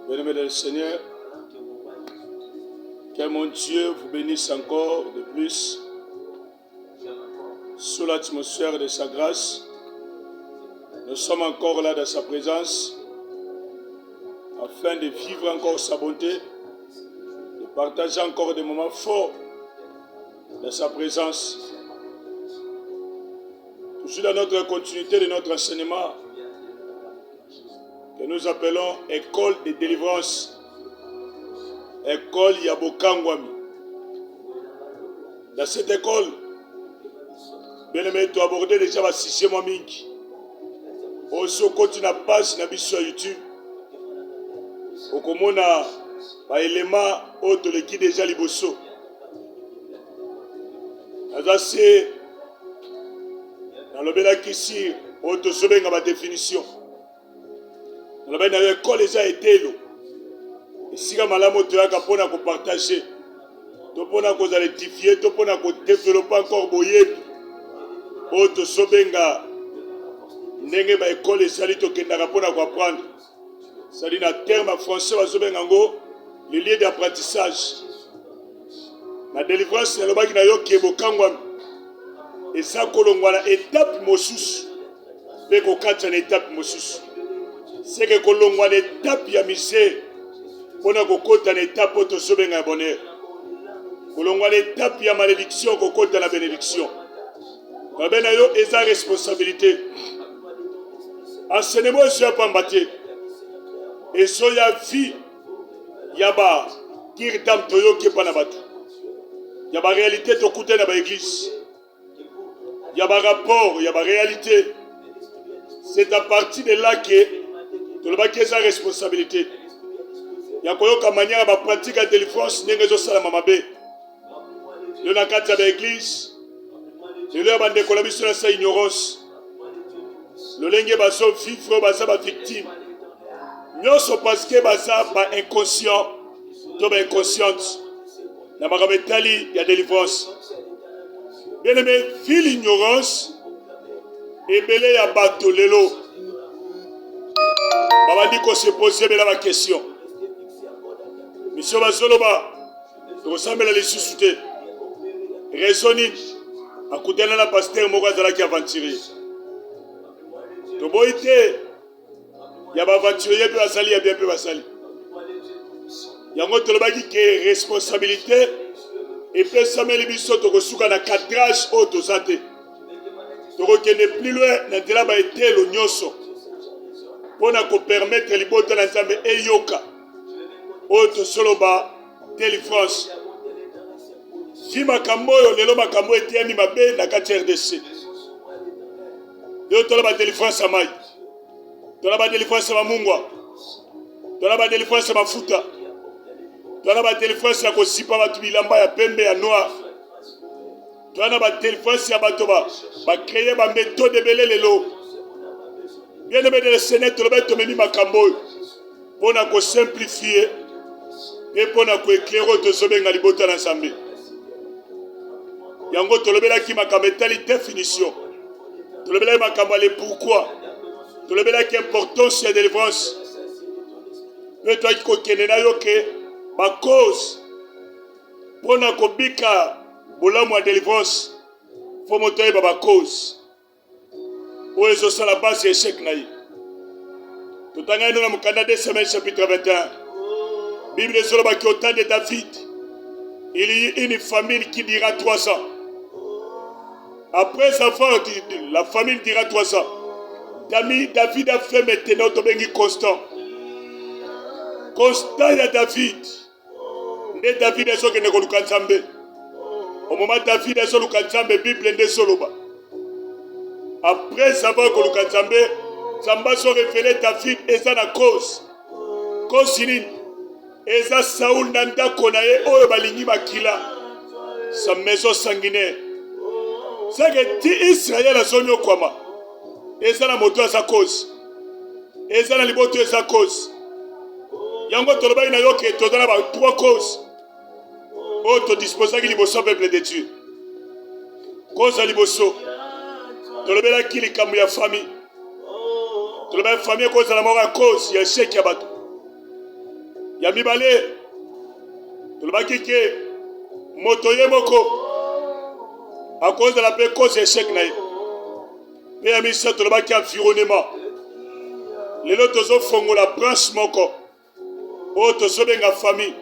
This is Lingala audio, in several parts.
Bien-aimés dans le Seigneur, que mon Dieu vous bénisse encore de plus sous l'atmosphère de sa grâce. Nous sommes encore là dans sa présence afin de vivre encore sa bonté, de partager encore des moments forts dans sa présence. Toujours dans notre continuité de notre enseignement que nous appelons école de délivrance, école Yabokangwami. Dans cette école, bien aimé, tu as abordé déjà ma sixième mingi. Aussi, quand tu n'as pas sur YouTube, au komona ba élément autre le qui déjà liboso. Azase dans le bela ici, autre sobenga ba définition. Dans le bela école déjà été lo. Et si comme la moto ya kapona ko partager, to pona ko za rectifier, to pona ko développer encore boyebi. Autre sobenga ndenge ba école esali to kenda kapona ko apprendre. C'est-à-dire, dans le terme français, le lieu d'apprentissage. La délivrance, c'est le bas qui n'a eu que Bokangwam. Et ça, c'est l'étape Mossus. Mais c'est l'étape Mossus. C'est que c'est l'étape de misère. On a une étape pour te sauver un bonheur. C'est l'étape de malédiction pour te la bénédiction. Il y a une responsabilité. Enseignement, je ne suis pas battu. Et so ya vie yaba kirtam toyo ke panabatu yaba réalité to kute na ba église yaba rapport yaba réalité. C'est à partir de là que to le ba sa responsabilité ya koyo ka manière ba pratique la délivrance ndenge zo sala mamabe yo na kati ya ba église le ba ndeko la biso na sa ignorance le lenge ba so vivre ba sa ba victime. Nous sommes parce que ça pas inconscient, tout est inconsciente. Dans ma il y a délivrance. Bien aimé, vu l'ignorance, et belé ya bateau lelo. Baba dit qu'on se posait la question. Monsieur Bazoloba, nous ressemblons à l'issue. Raisonnez, à côté de la pasteur Morazala qui a aventuré. Toboïté. Il y a des aventuriers qui sont bien peu basali. Il y a une responsabilité et puis ça met les bisous to kosuka na cadrage auto santé. To kokende plus loin na tela ba été lo nyoso. Pona ko permettre libota na nzambe eyoka. Auto solo ba délivrance. Si makambo yo lelo makambo etiami mabe na kati RDC. Yo to ba délivrance amai. Tona ba délivrance ma mungwa. Tona ba délivrance ma futa. Tona ba délivrance ya kosipa batu bilamba ya pembe ya noir. Tona ba délivrance ya bato ba créer ba méthode belé lelo. Bien aimé de le Seigneur, tona ba tomeni makambo. Pona ko simplifier et pona ko éclairer to sobenga libota na Nzambe. Yango tolobela ki makambo etali définition. Tolobela makambo le pourquoi. Tout le monde qui est important, c'est la délivrance. Mais toi qui connais ma cause, pour na kobika bola mo délivrance, faut monter ma cause. Où est ça la base échec naï. Tout en gagnant dans le Canada de Semaine chapitre 21. Bible sur le qui au temps de David, il y a une famille qui dira 3 ans. Après avoir la famille dira 3 ans. David a fait maintenant Tobengi constant. Constant il y a David. Ne David est ce que ne connaît Nzambe. Au moment David est ce que Nzambe Bible ne soloba. Après savoir que le Nzambe, Nzamba se révélé David et ça la cause. Cause ini. Et ça Saoul nanda konae oyo balingi bakila. Sa maison sanguinaire. C'est que ti Israël a sonyo kwama. Et ça la moto à sa cause. Et ça la liboto à sa cause. Yango toloba ina yoke tozana ba 3 causes. Auto disposa ki liboso peuple de Dieu. Cause à liboso. Tolobela ki likambo ya famille. toloba famille cause la mort à cause ya échec ya bato ya mibale toloba kike moto ye moko à cause de la paix cause échec na ye pe ya misa toloba ki environnement lelo tozo fongola branche moko o tozo benga famille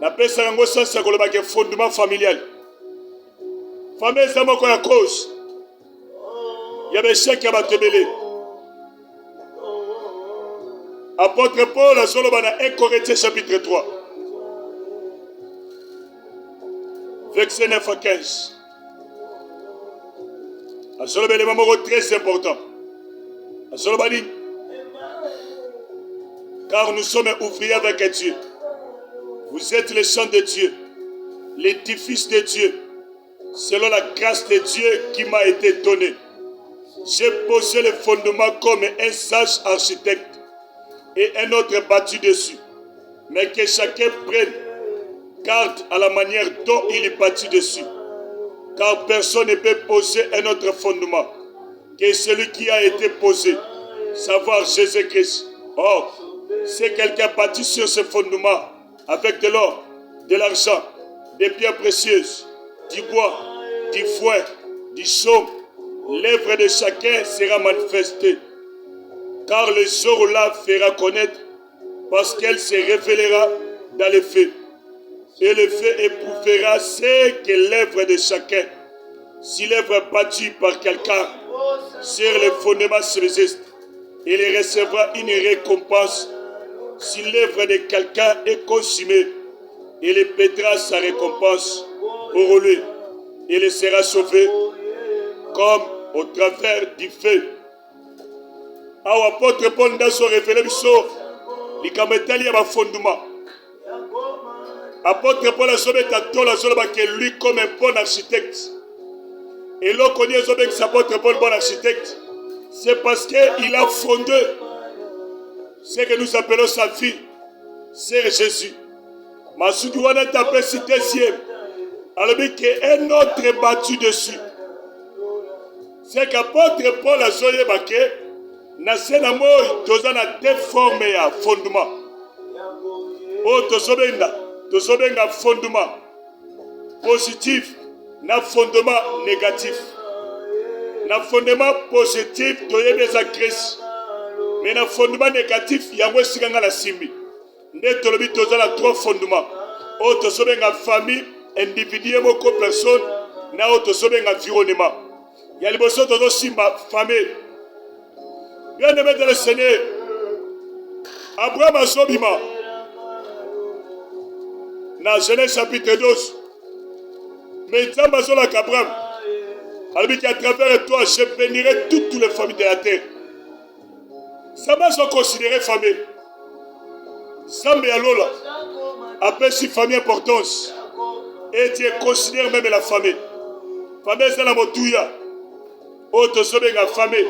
na pesa yango sasa koloba ke fondement familial famille eza moko ya cause ya beshek ya bato ebele. Apôtre Paul azoloba na 1 Corinthiens chapitre 3 verset 9 à 15 azoloba élément moko très important azoloba nini car nous sommes ouvriers avec Dieu. Vous êtes les champs de Dieu, l'édifice de Dieu, selon la grâce de Dieu qui m'a été donnée. J'ai posé le fondement comme un sage architecte et un autre bâti dessus. Mais que chacun prenne garde à la manière dont il est bâti dessus. Car personne ne peut poser un autre fondement que celui qui a été posé, savoir Jésus-Christ. Or, si quelqu'un bâtit sur ce fondement avec de l'or, de l'argent, des pierres précieuses, du bois, du foin, du chaume, l'œuvre de chacun sera manifestée, car le jour-là fera connaître, parce qu'elle se révélera dans le feu. Et le feu éprouvera ce que l'œuvre de chacun. Si l'œuvre bâtie par quelqu'un sur le fondement subsiste, il recevra une récompense. Si l'œuvre de quelqu'un est consumée, il paiera sa récompense pour lui. Il sera sauvé comme au travers du feu. Awa apôtre Paul ndaso révélé biso likambo etali ya bafondement. Apôtre Paul azobeta tolo azoloba ke lui comme un bon architecte. Et l'on connaît azobekisa apôtre Paul bon architecte. C'est parce qu'il a fondé ce que nous appelons sa vie, c'est Jésus. Masuki wana tapé cité sième. Alors qu'un autre battu dessus. C'est qu'apôtre Paul a zoye baké. Na sena moi tozana deux formes ya fondement. O tozobenga fondement positif na fondement négatif. Na fondement positif toyebeza Christ. Mais na fondement négatif yango sikanga la simbi. Nde tolobi tozala trois fondements. O tozobenga famille, individu moko personne na o tozobenga environnement. Ya liboso tozo simba famille. Bien aimé dans le Seigneur, Abraham a sobima. Dans Genèse chapitre 12. Mais il a qu'Abraham, alors qu'à travers toi, je bénirai toutes les familles de la terre. Ça m'a considéré famille. Sambe Alola appelle si famille importance. Et Dieu considère même la famille. Famille, c'est la motouya. Autre sobe la famille.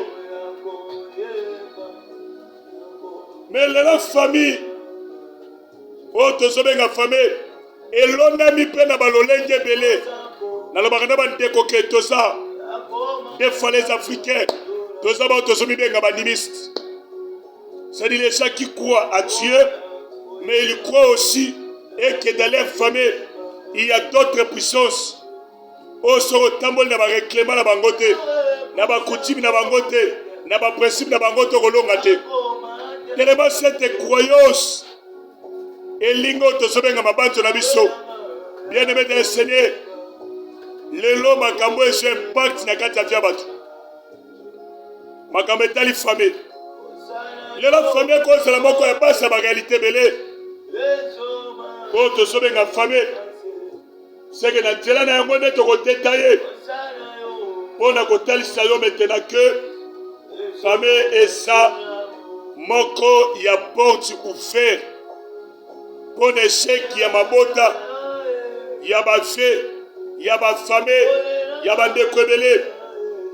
Mais la famille, autre sobe la famille, et l'on a mis peine à balolenge belé. Dans le bagana bandeko ke toza, des fois les Africains, toza ba tozomi benga banimiste. C'est-à-dire les gens qui croient à Dieu, mais ils croient aussi et que dans leur famille, il y a d'autres puissances. Au soro tambol na ba réclément na bangote, na ba coutume na bangote, na ba principe na bangote kolongate. Tellement cette croyance et lingo tozobenga mabanzo na biso. Bien aimé de le Seigneur, lelo makambo et impact na kati ya vya bato. Makambo etali famille. Lelo famille ko c'est la moko ya base ba réalité belé. Ko tozobenga famille. C'est que na tela na yango neto ko détailler. On a kotalisa yo maintenant que famille et ça moko ya porte ouverte. Pour échec ya mabota, ya ba fe, ya ba famille, ya ba ndeko ebele.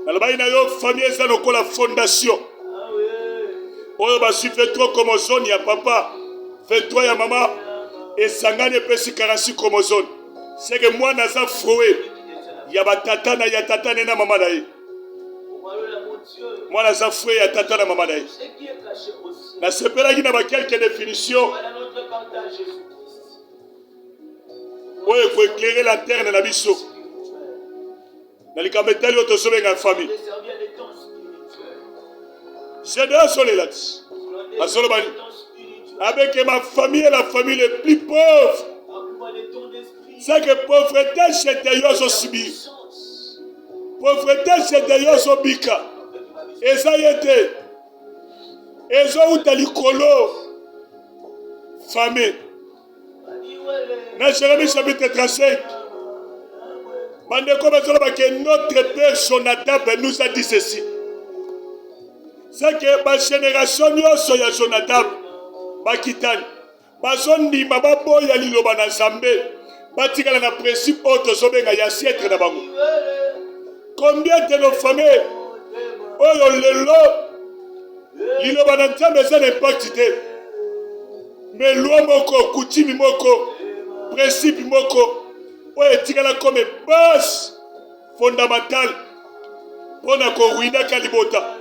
Naloba ina yo famille eza lokola fondation. Oyo ba su 23 chromosomes ya papa, 23 ya mama, et sangani epesi 46 chromosomes. C'est que moi naza foué, ya ba tata na ya tata na mama na ye. Moi, la zafoué ya tata na maman naï. Na sepela qui n'a pas quelques définitions. Oui, il faut éclairer la terre de la biso. Dans les camétales, il faut sauver la famille. J'ai deux soleils là-dessus. Avec ma famille et la famille les plus pauvres. C'est que pauvreté, c'est d'ailleurs subi. Pauvreté, c'est d'ailleurs bika. Et ça y était. Et ça où t'as l'icolo. Famille. Dans Jérémie chapitre 35. Notre père Jonadab nous a dit ceci. C'est que ma génération ya Jonadab bakitani bazondi mababo ya liloba na Nzambe batikala na principe auto zobenga ya siècle na bango. Combien de nos familles oyo lelo liloba na Nzambe ça n'impact te. Mais loi moko coutume moko principe moko oyo etikala comme base fondamentale pona ko ruina kalibota.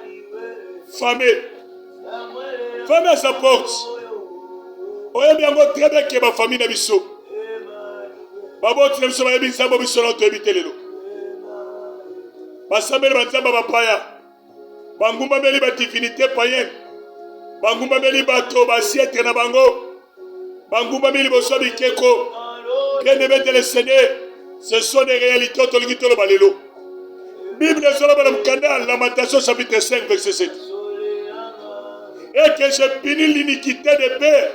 Famille à sa porte. Oye bien très bien que ma famille n'a biso. Babo tu n'aimes pas bien ça, biso non tu éviter le lot. Basamel banzamba bapaya. Bangumba meli ba divinité païenne. Bangumba meli bato ba siètre na bango. Bangumba meli boso bikeko. Bien aimé de le Seigneur, ce sont des réalités autologito le balelo. Bible de Solomon Mkanda, Lamentation chapitre 5 verset 7. Et que je punis l'iniquité des pères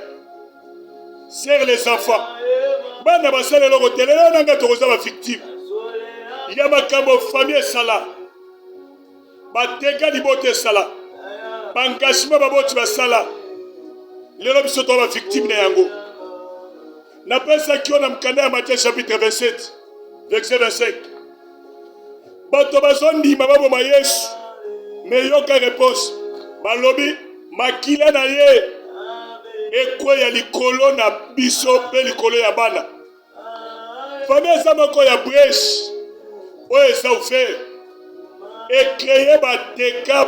sur les enfants. Bana basale loko telelo nanga tokoza ba victime. Ya makambo famille sala. Bateka libote sala. Bangashima baboti basala. Lelo biso to ba victime na yango. Na pesa ki ona Mkanda ya Matthieu chapitre 27 verset 25. Bato bazondi mababo ma Yesu. Mais yoka réponse. Balobi makila na ye ekwe ya likolo na biso pe likolo ya bana. Famille eza moko ya brèche oyo eza ouvert ekreye bateka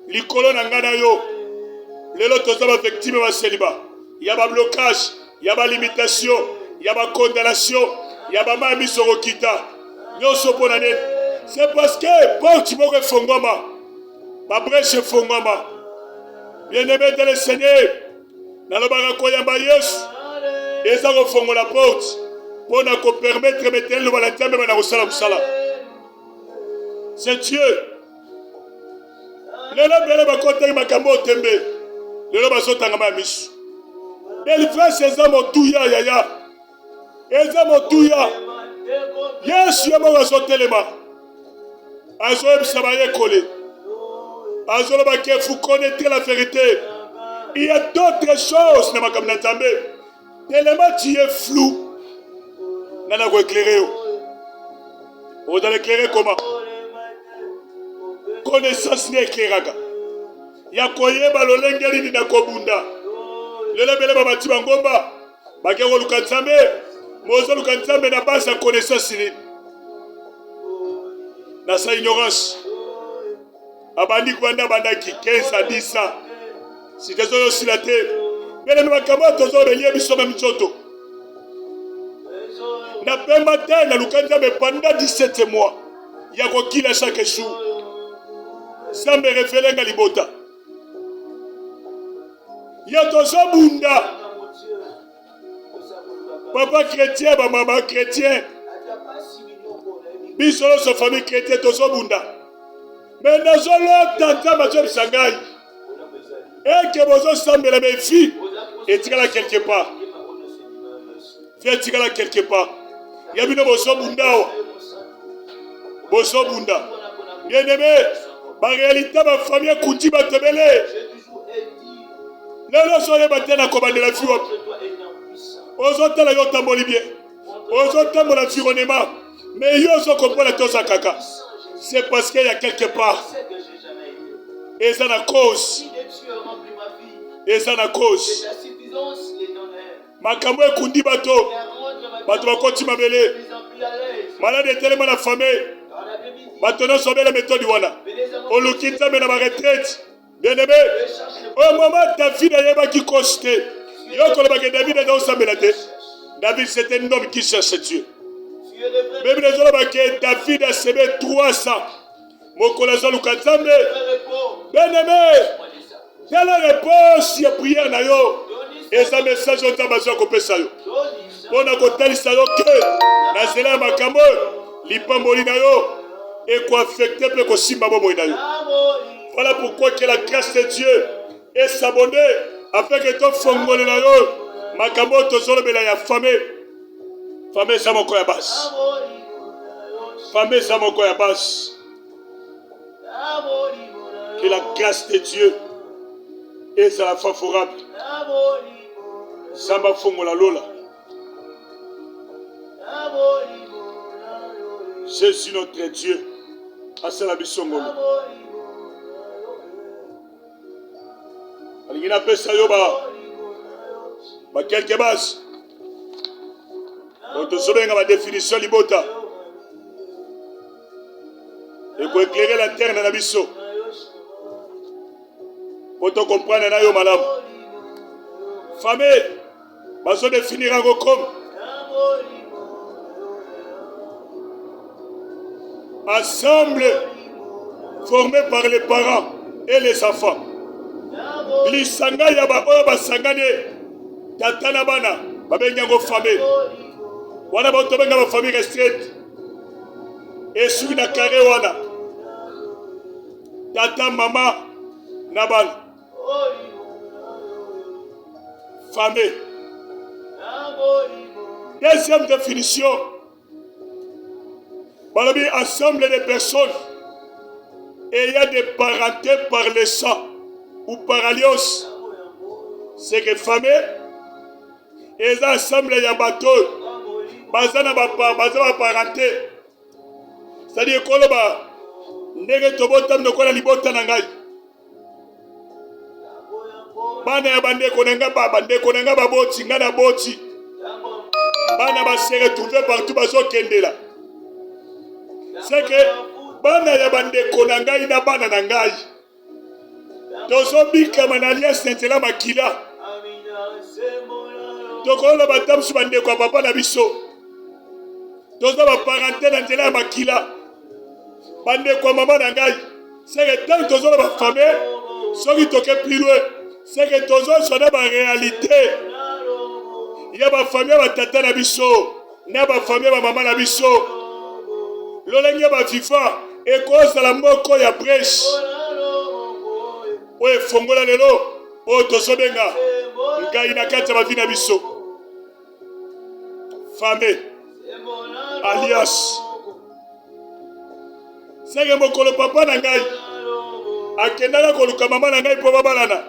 likolo na ngai na yo. Lelo toza ba victime baseliba ya ba blocage ya ba limitation ya ba condamnation ya ba mami sorokita nyonso pona nini. C'est parce que porte moko efongwama ma brèche efongwama. Bien-aimé de le Seigneur, nalobaka koyamba Yesu eza kofongola porte mpona kopermettre metele loba na Nzambe bana kosala mosala. C'est Dieu. Lelo bele bakotaki makambo otembe lelo bazotangama ya misu. Délivrance eza motuya yaya eza motuya. Yesu ye moko azotelema azoyebisa bayekole azoloba que vous connaîtrez la vérité. Il y a d'autres choses dans ma caméra. Tellement tu es flou. Nana ko éclairer. On doit l'éclairer comment? Connaissance n'est éclairaka. Ya koyeba lolengeli ni nakobunda. Lelo bele babati bangomba. Bakero lukanzambe. Mozo lukanzambe na base ya connaissance ni. Na sa ignorance. Abandi kwanda bandaki 15 à 10 ans. Si désolé aussi la terre. Mais les makambo tozo benye biso même choto. Na pemba te na lukanja me pendant 17 mois. Ya ko kila chaque jour. Ça me référé nga libota. Ya tozo bunda. Papa chrétien, maman chrétien. Biso sa famille chrétienne tozo bunda. Mais nous allons tenter ma job sangai. Et que vous semblez la même fille. Et tu là quelque part. Fais tu là quelque part. Il y a bien bosso bunda. Bosso bunda. Bien aimé. Ma réalité, ma famille kuti batebele. Lelo soye batena komande la fille. Ozota la yota bolibie. Ozota mon environnement. Mais yo so comprendre tout ça kaka. C'est parce qu'il y a quelque part. Et ça n'a cause. Et ça n'a cause. Makambo ekundi bato. Bato bakoti mabele. Malade tellement la famille. Maintenant, sauver la méthode wana. On le quitte mais dans ma retraite. Bien aimé. Au moment David a yaba qui costé. David a dans sa melate. David c'est un homme qui cherche Dieu. Même les hommes que David a semé 300. Mon collègue Lukazambe. Bien aimé. Quelle réponse ya prière na yo? Et ça message on t'a besoin qu'on pesa yo. On a côté ça yo que na zela makambo lipamboli na yo et quoi affecter peut ko simba bomo na yo. Voilà pourquoi que la grâce de Dieu est s'abonner afin que ton fongole na yo makambo to solo bela ya famille ça mon ya basse. Famille ça mon ya basse. Que la grâce de Dieu et ça la favorable. Samba fongola lola. Jésus notre Dieu. Asala bisongolo. Alingina pesa yoba. Ba quelque base. On te sobenga ma définition libota. Et pour éclairer la terre dans la biso. Pour te comprendre na yo malam. Famille, bazo définir un comme ensemble formé par les parents et les enfants. Lisanga yaba oyo basangane tata na bana babenyango famille. Wana ba to benga ba famille restreinte. Et sur na carré wana tata mama na bana. Famille. Deuxième définition. Balabi, ensemble des personnes ayant des parentés par le sang ou par alliance. C'est que famille, et ensemble il y a bateau. Bazana ba parenté. C'est-à-dire que là, ndenge tobotam nokola libota na ngai. Bana ya bandeko nanga baba ndeko nanga baboti ngana boti. Bana ba se retrouver partout bazo kendela. C'est que bana ya bandeko nanga ina bana nangai. Tozo bika manalias nentela makila. Tokola batam su bandeko papa na biso. Tozo ba parenté nentela makila. Bandeko mama nangai. C'est que tant tozo ba famille, soki toke plus loin. C'est que tous autres sont dans la réalité. Il y a ma famille, ma tata na biso. Il y a ma famille, ma maman na biso. L'oleng y a ma FIFA. Et cause de la moko ya brèche. Ouais, fongola lelo. Oh, tosobenga. Nga inakata ma vie na biso. Famille. Alias. C'est que mon kolo papa na ngai. Akendaka koluka mama na ngai po babalana.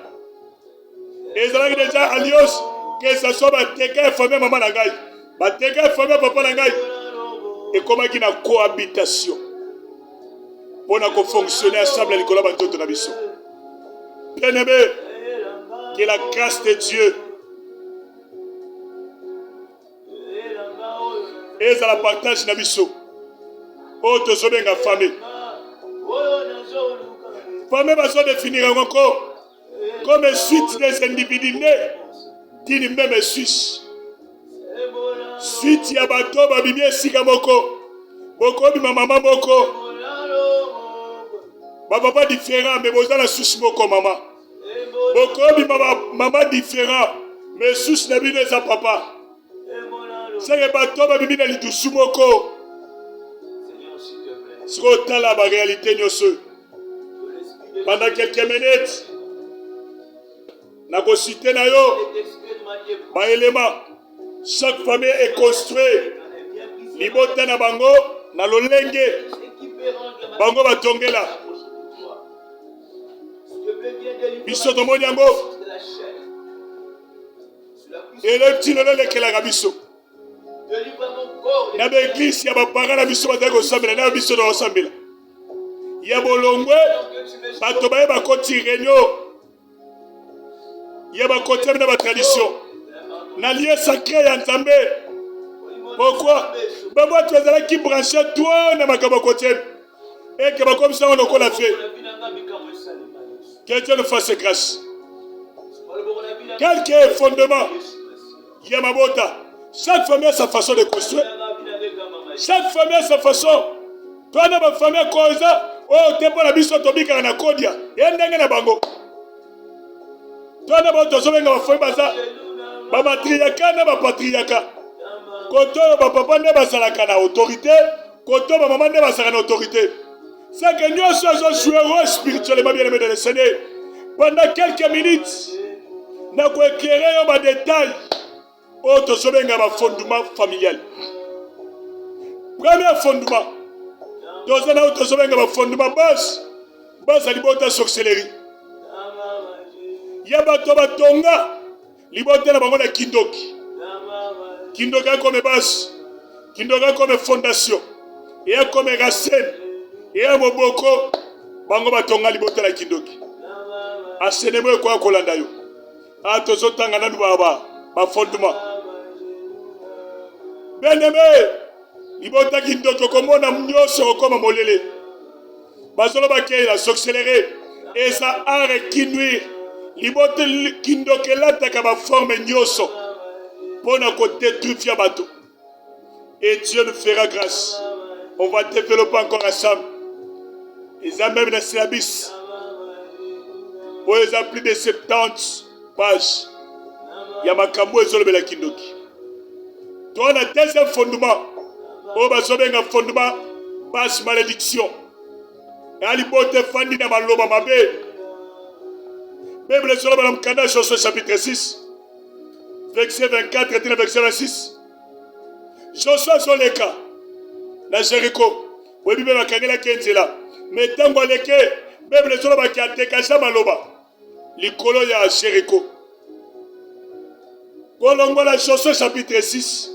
Et ça déjà alliance que ça soit bateka famille maman na ngai bateka famille papa na ngai et comment qui na cohabitation pour na fonctionner ensemble les collaborateurs de la mission. Bien aimé, que la grâce de Dieu et ça la partage na mission. Oh to sobenga famille va se définir encore comme suite des individus nés d'une même Suisse. Suite ya bato babimi esika moko. Boko bima mama moko. Papa différent mais boza la Suisse moko mama. Boko bima mama différent mais Suisse na bino za papa. C'est que bato babimi na litusu moko. C'est que la réalité nyoso. Pendant quelques minutes na ko citer na yo ba élément chaque famille est construite libota na bango na lolenge bango batongela biso tomoni yango ele tino lekela biso na l'église ya ba parents na biso batako kosambela na biso na kosambela ya bolongwe bato baye bakoti réunion il y a ma côté de ma tradition. Na lieu sacré ya Nzambe. Pourquoi? Maman tu es là qui branche toi na ma côté. Et que comme ça, on a fait. Que Dieu nous fasse grâce. Quel que est le fondement, Yamabota, chaque famille a sa façon de construire. Chaque famille a sa façon. Toi, tu as ma famille cause. Oh, tu es pour la biso tobika na kodia. Et ndenge na bango. Toi, tu as ma famille baza. Ba matriarcat na ba patriarcat. Koto ba papa ne basalaka na autorité. Koto ba maman ne basalaka na autorité. C'est que nous sommes joueurs spirituellement bien aimés dans le Seigneur. Pendant quelques minutes, nous allons éclairer les détails. Autre chose, un fondement familial. Premier fondement. Deuxième, autre chose, un fondement base. Base à l'ibota sorcellerie. Yabato batonga. L'ibota na bango na kindoki. Kindoki comme base. Kindoki comme fondation. Et comme racine. Et à Moboko, bango batonga libota la kindoki. A senemo kwa kolanda yo. A tozo tanga na baba, ba fondement. Bien-aimé, libota kindoki komona mnyoso koma molele. Bazolo bakay la sorcellerie et ça a rekinuire. Libota kindoki lataka ba forme nyoso. Pona ko détruire bato. Et Dieu nous fera grâce. On va développer encore ensemble. Ils ont même des syllabus. Où ils ont plus de 70 pages. Il y a ma cambo et Zolobela Kindoki. Toi, on a deuxième fondement. Où on a un fondement basse malédiction. Et à l'hypothèse Fandi dans ma loba ma bé. Même les Zolobela Mkanda, Josué chapitre 6, verset 24 et verset 26. Josué Zoleka, la Jéricho. Oui, Bible va kangela Kenzela. Mais tant qu'on est que, même les Zolobela qui a décaché ma loba. Likolo ya Jéricho. Kolongo la Josué chapitre 6.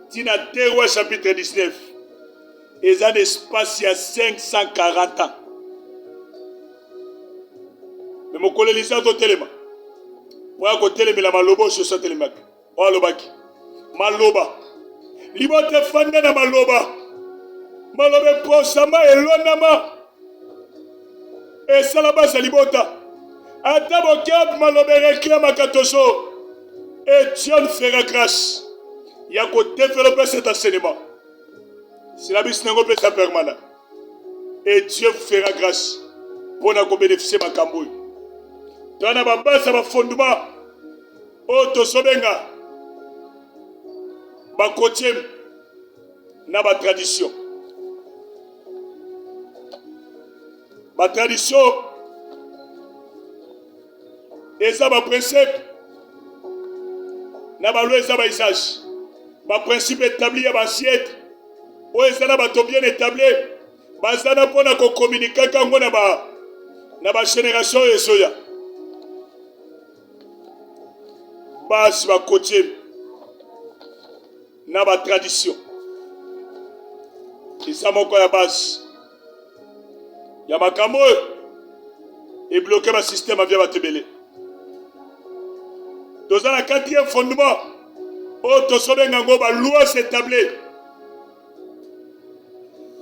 Tina Tewa chapitre 19. Et ça l'espace il y a 540 ans. Mais mon collègue Lisa to telema. Pour ko telema la maloba Josué telema. O alobaki. Maloba. Libote fanda na maloba. Maloba prosama elonama. Et ça là-bas c'est libota. Atabokia malobe réclame katoso. Et Dieu nous fera grâce. Il y a qu'à développer cet enseignement. C'est la mission de sa permanente. Et Dieu vous fera grâce. Pour nous bénéficier de ma cambouille. Tu as ma base à ma fondement. Auto sobenga. Ma côté. Na ma tradition. Ma tradition. Et ça, ma principe, na ba loi ça ba usage. Ma principe établi à ma siècle. Ou ça na ba to bien établi. Ba ça na pona ko communiquer kango na ba génération esoya. Base ba côté na ba tradition. Et ça moko ya base. Ya makambo et bloquer ma système à via ba tebele. Dans la quatrième fondement, la loi s'établit.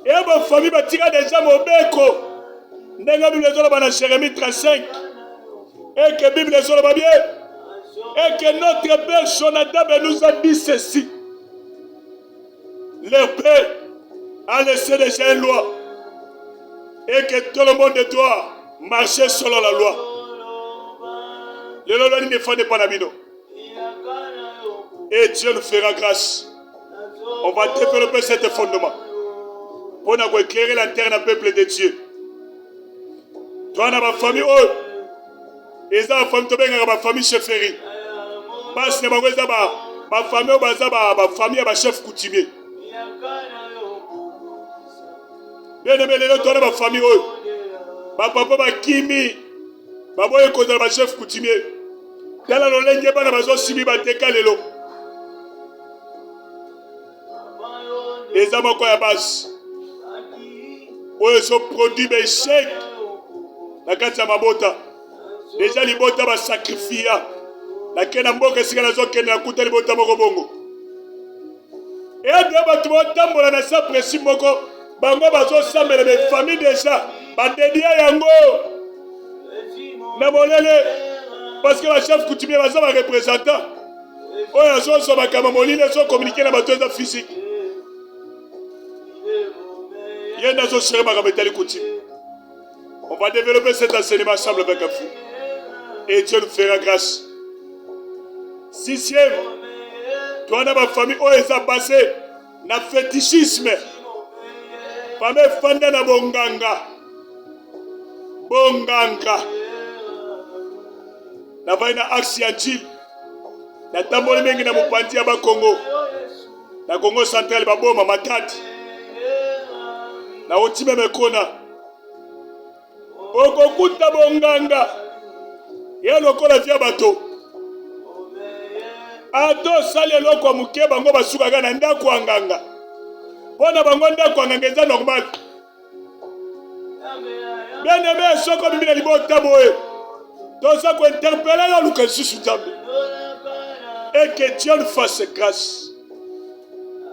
Et ma famille va tirer déjà mon béco. Dans Bible dans Jérémie 35. Et que la Bible est bien. Et que notre père Jonadab nous a dit ceci. Leur père a laissé déjà une loi. Et que tout le monde doit marcher selon la loi. Le loi ne défendait pas la bino. Et Dieu nous fera grâce. On va développer cet fondement. Pour nous éclairer la terre d'un peuple de Dieu. Toi, dans ma famille, et ça, ma famille chefferie. Parce que ma famille, ma chef coutumier. Bien aimé, les autres, dans ma famille, ma papa, ma kimi, ma boye, ma chef coutumier. Dans la lolenge, ma maison, simi, ma teka, lelo. Et ça, ma quoi, base. Où ils ont produit des chèques. La carte à ma bota. Déjà, les botas va sacrifier. La kenambo que c'est la zone qui n'a coûté les botas bongo. Et à deux bâtiments, tambola na sa principe moko. bango bazosambela be famille déjà badedia yango na molele parce que ba chef coutumier baza ba représentant oyo azozwa bakama molile ezokommunike na bato eza physique ye nde azosere makambo etali coutume. On va développer cet enseignement ensemble avec vous et Dieu nous fera grâce. Sixième, toi na ba famille oyo eza basé na fétichisme. Famille fanda na bonganga na vai na axe ya Njili na tamboli mingi na mopandi ya bakongo na Congo central baboma Matadi na otime mekona okokuta bonganga ya lokola vya bato ato sali eloko ya moke bango basukaka na ndako ya nganga mpona bango ndako ya nganga eza normal. Bien aimé soko bimi na libota boye toza kointerpele yo luka lisusu nzambe et que Dieu nous fasse grâce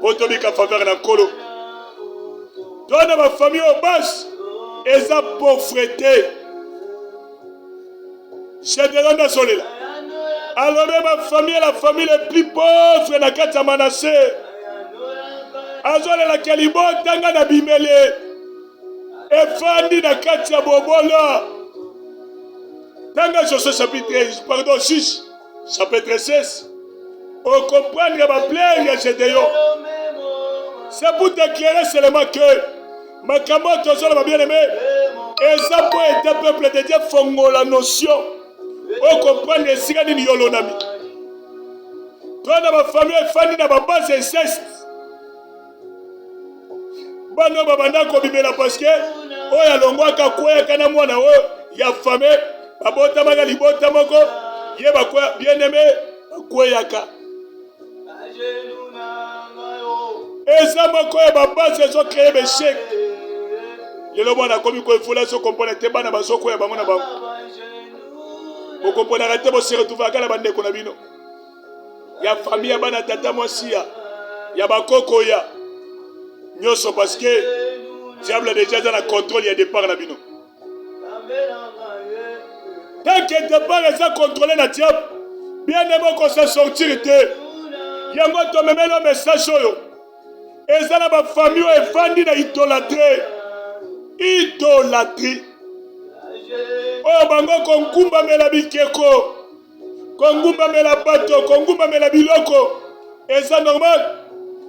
pour tobika faveur na nkolo tona bafamille oyo basi eza pauvreté général nazolela alobe bafamille la famille les plus pauvre na kati ya Manase azolelaka libotanga na bimele efandi na kati ya bobola tanga Josué chapitre 6 chapitre 16 on comprendre ma plaire ya Gédéon. C'est pour t'éclairer seulement que makambo tozola ma bien-aimé eza po ete peuple de Dieu fongo la notion on comprendre esika nini yolonami tona ba famille efandi na ba base inceste bano babanda kobimela parce que oyo alongwaka kweyaka na mwana oyo ya fame babotamaka libota moko ye bakwea bien-aimé bakweyaka eza moko ya babase ezokreye beshek lelo mwana akomi koefula ezokompona te bana bazokwea bango na bango bokomponaka te boseretuvaka na bandeko na bino ya famille ya bana tata mwasiya ya bakokoya nyonso parce que diable déjà dans la contrôle ya départ na bino tant que départ eza contrôlé na diable bien aimé ko se sortir te yango tomemelo message oyo eza na bafamille oyo efandi na idolâtrie oyo bango kongumbamela bikeko kongumbamela bato kongumbamela biloko eza normal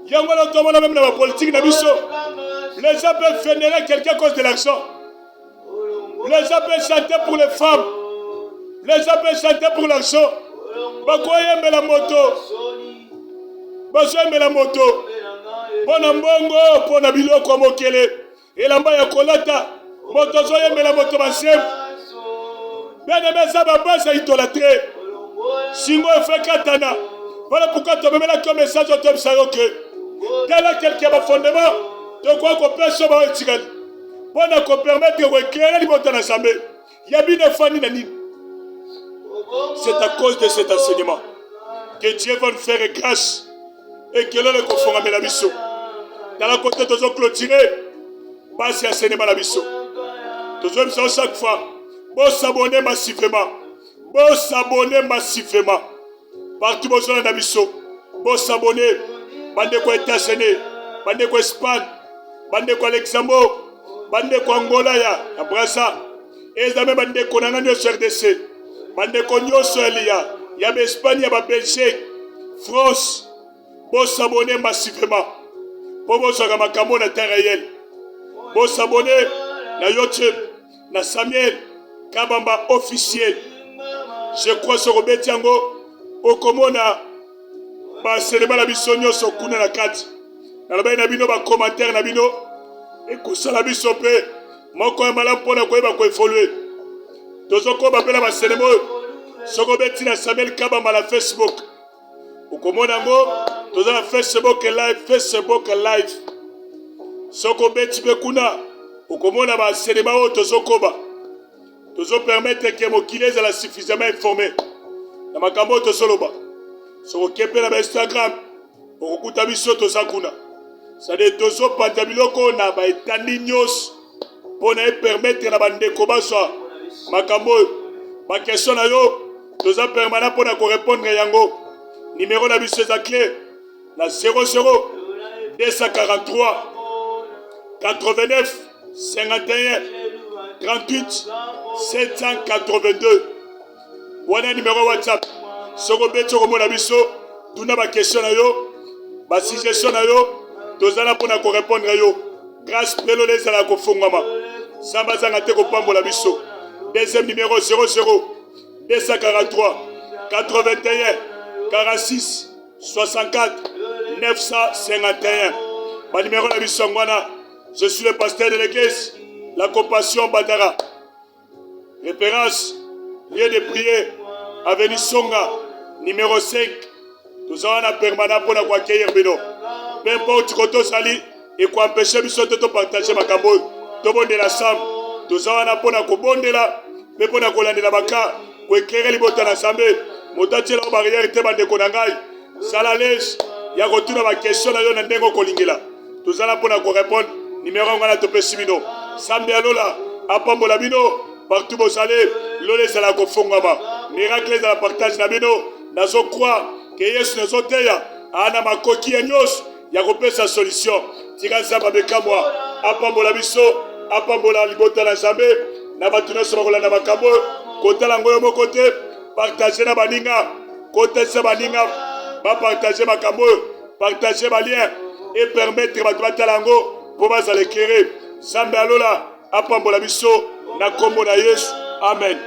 yango na tomona même na bapolitique na biso les gens peuvent vénérer quelqu'un à cause de l'argent, les gens peuvent chanter pour les femmes, les gens peuvent chanter pour l'argent bakoyembe la moto bazoyembe la moto pona mbongo pona biloko mokele elamba ya kolata moto zoyembe la moto basem bien aimé ça babasa idolâtrie singo efe katana. Voilà pourquoi tu me mets là comme message au top sayo que tel a quelqu'un a fondement de quoi qu'on peut se voir étiquette pour nous permettre de éclairer les montagnes ensemble. Il y a bien des familles dans l'île. C'est à cause de cet enseignement que Dieu va nous faire grâce et que l'on est conforme à la mission. Dans la côté de nos clôturés, passe à enseignement la mission. Nous avons chaque fois, bon s'abonner massivement, bon s'abonner massivement. Partout où on a biso, bon s'abonner, bande ko États-Unis, bande ko Espagne, bande ko Luxembourg, bande ko Angola ya, abrasa, ezame bande ko nangano RDC, bande ko nyoso elia, ya Espagne ya Belgique, France, bon s'abonner massivement. Pour vous faire makambo na terre réel. Bon s'abonner na YouTube, na Samuel Kabamba officiel. Je crois sur Robert Tiango. Okomona ba selema la biso nyonso kuna na kati na ba na bino ba commentaire na bino e ko sala biso pe moko ya malamu pona ko eba ko évoluer tozoko ba pela ba selema soko beti na Samuel Kabamba la Facebook okomona ngo toza na Facebook live soko beti pe kuna okomona ba selema o tozoko ba tozo permettre que mokileza la suffisamment informé. Na makambo to soloba so kepe na Instagram okuta biso to sakuna C'est-à-dire tozo panda biloko na ba etandi nyos pour na permettre na bandeko baswa makambo ba question na yo toza permanent pour na ko répondre yango. Numéro na biso za clé na 00 243 89 51 38 782. Wana numéro WhatsApp. Soko beto ko mona biso tuna ba question na yo, ba suggestion na yo, tozala pona ko répondre yo. Grâce pelo les ala ko fungama. Samba zanga te ko pambola biso. Deuxième numéro 00 243 81 46 64 951. Ba numéro na biso ngwana. Je suis le pasteur de l'église, la compassion Badara. Référence, lieu de prière, avenue Songa, numéro 5. Nous avons un permanent pour nous accueillir. Peu importe ce que sali et qu'on empêche de partager ma cabo, tout le monde est ensemble. Nous avons un pour nous bonde là, mais pour nous coller la baka, pour éclairer les bottes ensemble. Motache la barrière était bande konangai. Salalège, il y a retour à ma question là, on a dengo kolingela. Nous allons pour nous répondre. Numéro 1 à Topé Simino. Sambi Alola, Apambola Bino, partout où vous allez, l'olé c'est la Kofongama. Miracle dans la partage Nabino, Nazo croit que Yesu nous oteya, Ana Makoki et Nyos, Yakopé sa solution. Tiga Zamba Bekamwa, Apambola Biso, Apambola Libota Nazambe, Nabatuna Somagola Namakabo, Kota Langoyo Mokote, partager na Baninga, Kota Sabaninga, va partager ma camo, partager ma lien et permettre à Batalango. Pour l'éclairer, Zambé Alola, Apambola Biso, na kombo na Yesu. Amen.